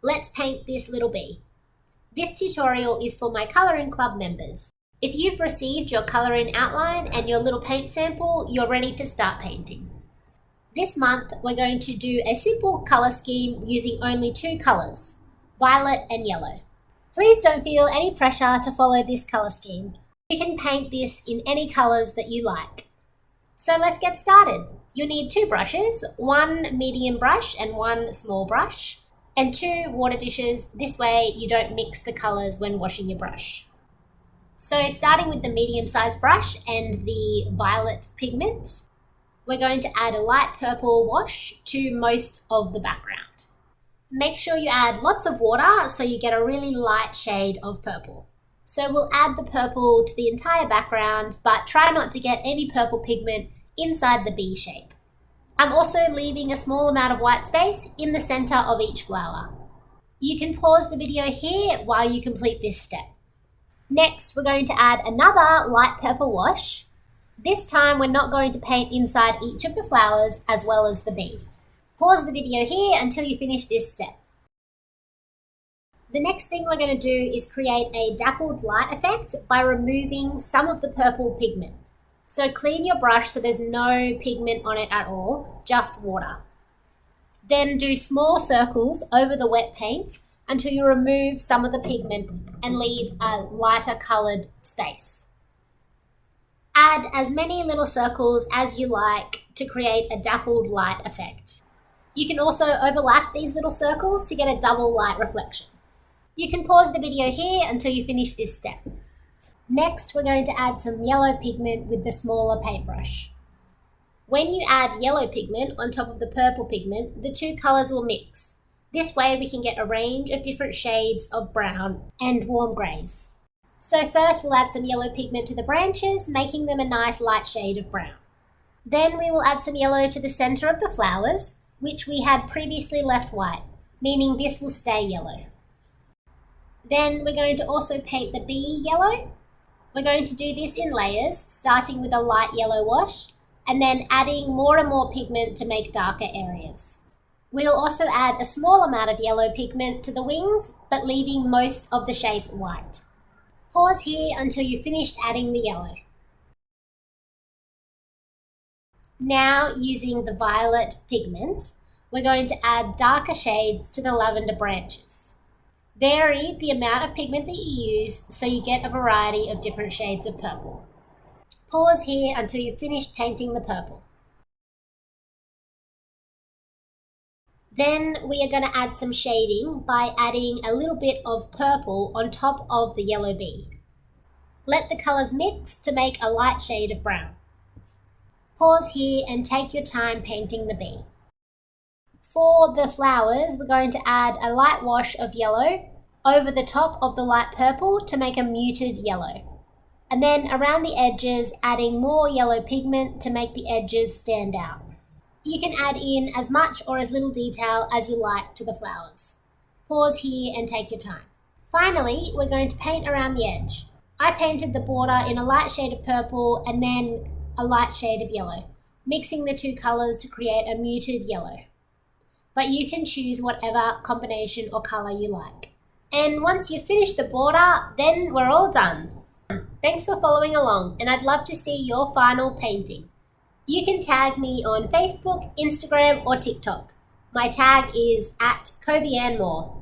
let's paint this little bee. This tutorial is for my colouring club members. If you've received your colouring outline and your little paint sample, you're ready to start painting. This month, we're going to do a simple colour scheme using only two colours, violet and yellow. Please don't feel any pressure to follow this colour scheme. You can paint this in any colours that you like. So let's get started. You'll need two brushes, one medium brush and one small brush, and two water dishes. This way you don't mix the colours when washing your brush. So starting with the medium-sized brush and the violet pigment, we're going to add a light purple wash to most of the background. Make sure you add lots of water so you get a really light shade of purple. So we'll add the purple to the entire background, but try not to get any purple pigment inside the bee shape. I'm also leaving a small amount of white space in the center of each flower. You can pause the video here while you complete this step. Next, we're going to add another light purple wash. This time, we're not going to paint inside each of the flowers as well as the bee. Pause the video here until you finish this step. The next thing we're going to do is create a dappled light effect by removing some of the purple pigment. So clean your brush so there's no pigment on it at all, just water. Then do small circles over the wet paint until you remove some of the pigment and leave a lighter coloured space. Add as many little circles as you like to create a dappled light effect. You can also overlap these little circles to get a double light reflection. You can pause the video here until you finish this step. Next, we're going to add some yellow pigment with the smaller paintbrush. When you add yellow pigment on top of the purple pigment, the two colours will mix. This way we can get a range of different shades of brown and warm greys. So first we'll add some yellow pigment to the branches, making them a nice light shade of brown. Then we will add some yellow to the centre of the flowers, which we had previously left white, meaning this will stay yellow. Then we're going to also paint the bee yellow. We're going to do this in layers, starting with a light yellow wash, and then adding more and more pigment to make darker areas. We'll also add a small amount of yellow pigment to the wings, but leaving most of the shape white. Pause here until you've finished adding the yellow. Now, using the violet pigment, we're going to add darker shades to the lavender branches. Vary the amount of pigment that you use so you get a variety of different shades of purple. Pause here until you've finished painting the purple. Then we are going to add some shading by adding a little bit of purple on top of the yellow bee. Let the colours mix to make a light shade of brown. Pause here and take your time painting the bee. For the flowers, we're going to add a light wash of yellow over the top of the light purple to make a muted yellow. And then around the edges, adding more yellow pigment to make the edges stand out. You can add in as much or as little detail as you like to the flowers. Pause here and take your time. Finally, we're going to paint around the edge. I painted the border in a light shade of purple and then a light shade of yellow, mixing the two colours to create a muted yellow. But you can choose whatever combination or colour you like. And once you've finished the border, then we're all done. Thanks for following along, and I'd love to see your final painting. You can tag me on Facebook, Instagram or TikTok. My tag is @CovianMoore.